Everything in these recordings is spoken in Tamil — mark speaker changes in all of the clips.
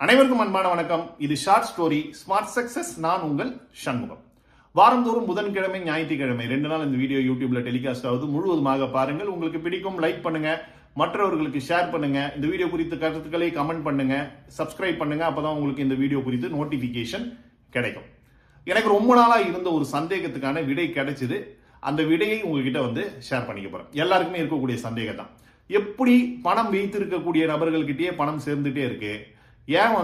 Speaker 1: அனைவருக்கும் அன்பான வணக்கம். இது ஷார்ட் ஸ்டோரி ஸ்மார்ட் சக்சஸ். நான் உங்கள் சண்முகம். வாரந்தோறும் புதன்கிழமை ஞாயிற்றுக்கிழமை 2 நாள் இந்த வீடியோ யூடியூப்ல டெலிகாஸ்ட் ஆகுது. முழுவதுமாக பாருங்கள். உங்களுக்கு பிடிக்கும் லைக் பண்ணுங்க, மற்றவர்களுக்கு ஷேர் பண்ணுங்க. இந்த வீடியோ குறித்த கருத்துக்களை கமெண்ட் பண்ணுங்க, சப்ஸ்கிரைப் பண்ணுங்க. அப்பதான் உங்களுக்கு இந்த வீடியோ குறித்து நோட்டிபிகேஷன் கிடைக்கும். எனக்கு ரொம்ப நாளா இருந்த ஒரு சந்தேகத்துக்கான விடை கிடைச்சது. அந்த விடையை உங்ககிட்ட ஷேர் பண்ணிக்க போறேன். எல்லாருக்குமே இருக்கக்கூடிய சந்தேகம் தான். எப்படி பணம் வைத்திருக்கக்கூடிய நபர்கள்கிட்டயே பணம் சேர்ந்துட்டே இருக்கு, ஏன்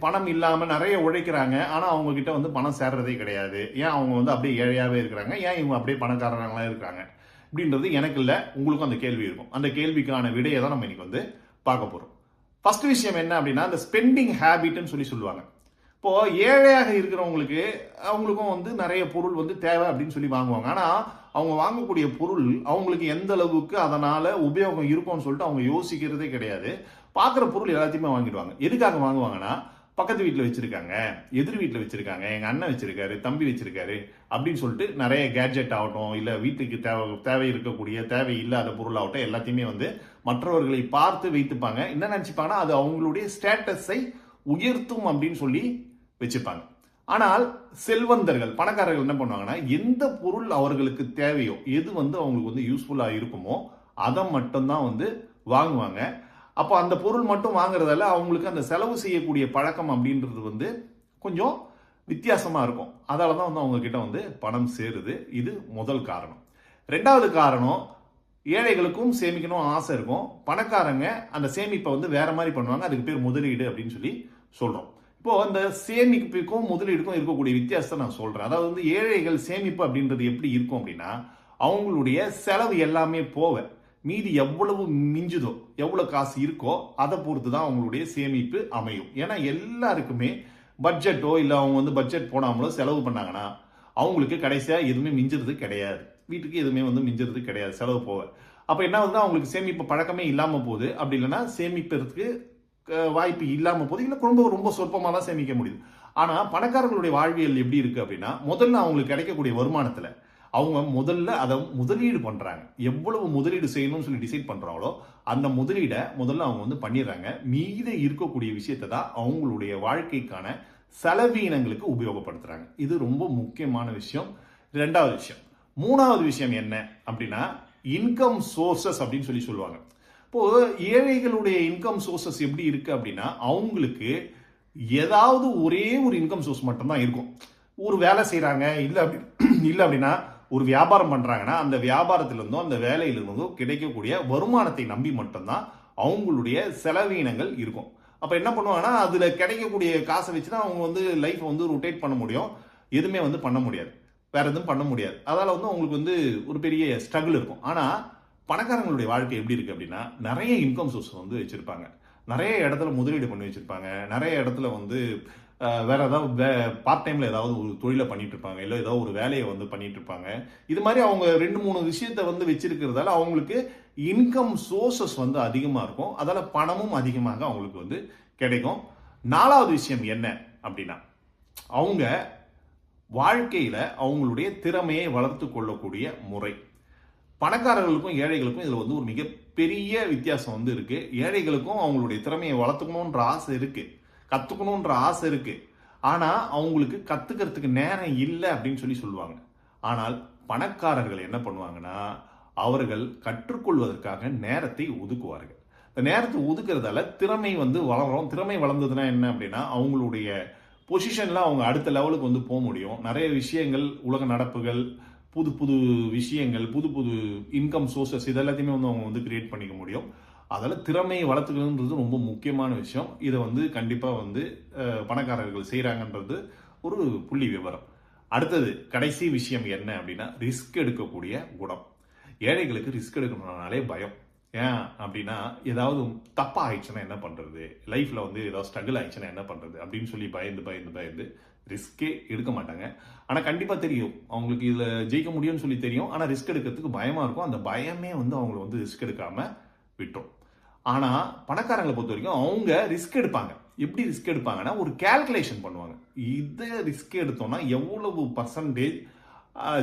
Speaker 1: பணம் இல்லாம நிறைய உழைக்கிறாங்க ஆனா அவங்க கிட்ட பணம் சேர்றதே கிடையாது, ஏன் அவங்க அப்படியே ஏழையாவே இருக்கிறாங்க, ஏன் இவங்க அப்படியே பணக்காரங்களா இருக்கிறாங்க அப்படின்றது எனக்கு இல்ல, உங்களுக்கும் அந்த கேள்வி இருக்கும். அந்த கேள்விக்கான விடையை தான் நம்ம இன்னைக்கு பார்க்க போறோம். ஃபர்ஸ்ட் விஷயம் என்ன அப்படின்னா, இந்த ஸ்பெண்டிங் ஹேபிட்னு சொல்லுவாங்க. இப்போ ஏழையாக இருக்கிறவங்களுக்கு அவங்களுக்கும் நிறைய பொருள் தேவை அப்படின்னு சொல்லி வாங்குவாங்க. ஆனா அவங்க வாங்கக்கூடிய பொருள் அவங்களுக்கு எந்த அளவுக்கு அதனால உபயோகம் இருக்கும்னு சொல்லிட்டு அவங்க யோசிக்கிறதே கிடையாது. பார்க்குற பொருள் எல்லாத்தையுமே வாங்கிடுவாங்க. எதுக்காக வாங்குவாங்கன்னா, பக்கத்து வீட்டில் வச்சிருக்காங்க, எதிர் வீட்டில் வச்சிருக்காங்க, எங்க அண்ணன் வச்சிருக்காரு, தம்பி வச்சிருக்காரு அப்படின்னு சொல்லிட்டு நிறைய கேட்ஜெட் ஆகட்டும், இல்லை வீட்டுக்கு தேவை இருக்கக்கூடிய தேவை இல்லாத பொருள் ஆகட்டும், எல்லாத்தையுமே மற்றவர்களை பார்த்து வைத்துப்பாங்க. என்ன நினைச்சுப்பாங்கன்னா, அது அவங்களுடைய ஸ்டேட்டஸை உயர்த்தும் அப்படின்னு சொல்லி வச்சுப்பாங்க. ஆனால் செல்வந்தர்கள், பணக்காரர்கள் என்ன பண்ணுவாங்கன்னா, எந்த பொருள் அவர்களுக்கு தேவையோ, எது அவங்களுக்கு யூஸ்ஃபுல்லா இருக்குமோ அதை மட்டும்தான் வாங்குவாங்க. அப்போ அந்த பொருள் மட்டும் வாங்குறதால அவங்களுக்கு அந்த செலவு செய்யக்கூடிய பழக்கம் அப்படின்றது கொஞ்சம் வித்தியாசமா இருக்கும். அதால தான் அவங்க கிட்ட பணம் சேருது. இது முதல் காரணம். ரெண்டாவது காரணம், ஏழைகளுக்கும் சேமிக்கணும் ஆசை இருக்கும். பணக்காரங்க அந்த சேமிப்பை வேற மாதிரி பண்ணுவாங்க. அதுக்கு பேர் முதலீடு அப்படின்னு சொல்லி சொல்றோம். இப்போ அந்த சேமிப்புக்கும் முதலீடுக்கும் இருக்கக்கூடிய வித்தியாசத்தை நான் சொல்றேன். அதாவது ஏழைகள் சேமிப்பு அப்படின்றது எப்படி இருக்கும் அப்படின்னா, அவங்களுடைய செலவு எல்லாமே போக மீதி எவ்வளவு மிஞ்சுதோ, எவ்வளவு காசு இருக்கோ அதை பொறுத்து தான் அவங்களுடைய சேமிப்பு அமையும். ஏன்னா எல்லாருக்குமே பட்ஜெட்டோ இல்லை அவங்க பட்ஜெட் போடாமலோ செலவு பண்ணாங்கன்னா அவங்களுக்கு கடைசியா எதுவுமே மிஞ்சுறது கிடையாது. வீட்டுக்கு எதுவுமே மிஞ்சுறது கிடையாது செலவு போக. அப்ப என்ன அவங்களுக்கு சேமிப்பு பழக்கமே இல்லாம போகுது. அப்படி இல்லைன்னா சேமிப்பதற்கு வாய்ப்பு இல்லாம போது, இல்லை குடும்பம் ரொம்ப சொற்பமா தான் சேமிக்க முடியுது. ஆனா பணக்காரர்களுடைய வாழ்வியல் எப்படி இருக்கு அப்படின்னா, முதல்ல அவங்களுக்கு கிடைக்கக்கூடிய வருமானத்துல அவங்க முதல்ல அதை முதலீடு பண்றாங்க. எவ்வளவு முதலீடு செய்யணும்னு சொல்லி டிசைட் பண்றாங்களோ அந்த முதலீடை முதல்ல அவங்க பண்ணிடுறாங்க. மீத இருக்கக்கூடிய விஷயத்தை தான் அவங்களுடைய வாழ்க்கைக்கான செலவீனங்களுக்கு உபயோகப்படுத்துறாங்க. இது ரொம்ப முக்கியமான விஷயம். ரெண்டாவது விஷயம். மூணாவது விஷயம் என்ன அப்படின்னா, இன்கம் சோர்சஸ் அப்படின்னு சொல்லி சொல்லுவாங்க. இப்போ ஏழைகளுடைய இன்கம் சோர்சஸ் எப்படி இருக்கு அப்படின்னா, அவங்களுக்கு ஏதாவது ஒரே ஒரு இன்கம் சோர்ஸ் மட்டும்தான் இருக்கும். ஒரு வேலை செய்யறாங்க, இல்ல அப்படின்னா ஒரு வியாபாரம் பண்றாங்கன்னா அந்த வியாபாரத்திலிருந்தோ அந்த வேலையிலிருந்தோ கிடைக்கக்கூடிய வருமானத்தை நம்பி மட்டும்தான் அவங்களுடைய செலவீனங்கள் இருக்கும். அப்ப என்ன பண்ணுவாங்கன்னா, அதுல கிடைக்கக்கூடிய காசை வச்சுதான் அவங்க லைஃப் ரொட்டேட் பண்ண முடியும். எதுவுமே பண்ண முடியாது, வேற எதுவும் பண்ண முடியாது. அதால அவங்களுக்கு ஒரு பெரிய ஸ்ட்ரகிள் இருக்கும். ஆனா பணக்காரங்களுடைய வாழ்க்கை எப்படி இருக்கு அப்படின்னா, நிறைய இன்கம் சோர்ஸ் வச்சிருப்பாங்க, நிறைய இடத்துல முதலீடு பண்ணி வச்சிருப்பாங்க, நிறைய இடத்துல வேற ஏதாவது பார்ட் டைம்ல ஏதாவது ஒரு தொழிலை பண்ணிட்டு இருப்பாங்க, இல்லை ஏதாவது ஒரு வேலையை பண்ணிட்டு இருப்பாங்க. இது மாதிரி அவங்க 2-3 விஷயத்த வச்சிருக்கிறதால அவங்களுக்கு இன்கம் சோர்சஸ் அதிகமா இருக்கும். அதால பணமும் அதிகமாக அவங்களுக்கு கிடைக்கும். நாலாவது விஷயம் என்ன அப்படின்னா, அவங்க வாழ்க்கையில அவங்களுடைய திறமையை வளர்த்து கொள்ளக்கூடிய முறை. பணக்காரர்களுக்கும் ஏழைகளுக்கும் இதுல ஒரு மிகப்பெரிய வித்தியாசம் இருக்கு. ஏழைகளுக்கும் அவங்களுடைய திறமையை வளர்த்துக்கணும்ன்ற ஆசை இருக்கு, கத்துக்கணும்ன்ற ஆசை இருக்கு. ஆனா அவங்களுக்கு கத்துக்கிறதுக்கு நேரம் இல்லை அப்படின்னு சொல்லி சொல்லுவாங்க. ஆனால் பணக்காரர்கள் என்ன பண்ணுவாங்கன்னா, அவர்கள் கற்றுக்கொள்வதற்காக நேரத்தை ஒதுக்குவார்கள். இந்த நேரத்தை ஒதுக்குறதால திறமை வளரும். திறமை வளர்ந்ததுன்னா என்ன அப்படின்னா, அவங்களுடைய பொசிஷன்ல அவங்க அடுத்த லெவலுக்கு போக முடியும். நிறைய விஷயங்கள், உலக நடப்புகள், புது புது விஷயங்கள், புது புது இன்கம் சோர்சஸ், இது எல்லாத்தையுமே அவங்க கிரியேட் பண்ணிக்க முடியும். அதில் திறமையை வளர்த்துக்கணுன்றது ரொம்ப முக்கியமான விஷயம். இதை கண்டிப்பா பணக்காரர்கள் செய்யறாங்கன்றது ஒரு புள்ளி விவரம். அடுத்தது கடைசி விஷயம் என்ன அப்படின்னா, ரிஸ்க் எடுக்கக்கூடிய குணம். ஏழைகளுக்கு ரிஸ்க் எடுக்கணும்னாலே பயம். ஏன் அப்படின்னா, ஏதாவது தப்பா ஆயிடுச்சுன்னா என்ன பண்றது, லைஃப்ல ஏதாவது ஸ்ட்ரகிள் ஆயிடுச்சுன்னா என்ன பண்றது அப்படின்னு சொல்லி பயந்து ரிஸ்கே எடுக்க மாட்டாங்க. ஆனா கண்டிப்பா தெரியும் அவங்களுக்கு இதுல ஜெயிக்க முடியும்னு சொல்லி தெரியும். ஆனா ரிஸ்க் எடுக்கிறதுக்கு பயமா இருக்கும். அந்த பயமே அவங்களை ரிஸ்க் எடுக்காம விட்டோம். ஆனா பணக்காரங்களை பொறுத்த வரைக்கும் அவங்க ரிஸ்க் எடுப்பாங்க. எப்படி ரிஸ்க் எடுப்பாங்கன்னா, ஒரு கால்குலேஷன் பண்ணுவாங்க. இதை ரிஸ்க் எடுத்தோம்னா எவ்வளவு பர்சன்டேஜ்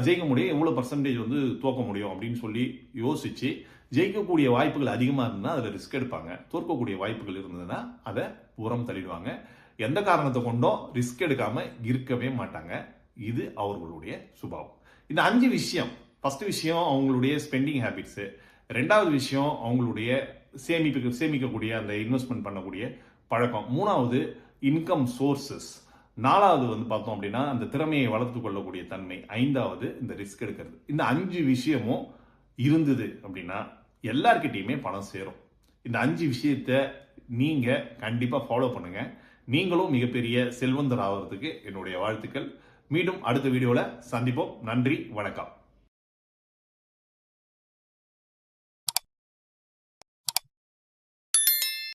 Speaker 1: ஜெயிக்க முடியும், எவ்வளவு பர்சன்டேஜ் தோக்க முடியும் அப்படின்னு சொல்லி யோசிச்சு ஜெயிக்கக்கூடிய வாய்ப்புகள் அதிகமாக இருந்தால் அதில் ரிஸ்க் எடுப்பாங்க, தோற்கக்கூடிய வாய்ப்புகள் இருந்ததுன்னா அதை புறம் தள்ளிடுவாங்க. எந்த காரணத்தை கொண்டும் ரிஸ்க் எடுக்காம இருக்கவே மாட்டாங்க. இது அவர்களுடைய சுபாவம். இந்த 5 விஷயம், ஃபர்ஸ்ட் விஷயம் அவங்களுடைய ஸ்பெண்டிங் ஹேபிட்ஸ், ரெண்டாவது விஷயம் அவங்களுடைய சேமிக்கக்கூடிய அந்த இன்வெஸ்ட்மெண்ட் பண்ணக்கூடிய பழக்கம், மூணாவது இன்கம் சோர்சஸ், நாலாவது பார்த்தோம் அப்படின்னா அந்த திறமையை வளர்த்து கொள்ளக்கூடிய தன்மை, ஐந்தாவது இந்த ரிஸ்க் எடுக்கிறது. இந்த 5 விஷயமும் இருந்தது அப்படின்னா எல்லார்கிட்டையுமே பணம் சேரும். இந்த 5 விஷயத்த நீங்க கண்டிப்பா ஃபாலோ பண்ணுங்க. நீங்களும் மிகப்பெரிய செல்வந்தர் ஆகிறதுக்கு என்னுடைய வாழ்த்துக்கள். மீண்டும் அடுத்த வீடியோல சந்திப்போம். நன்றி, வணக்கம்.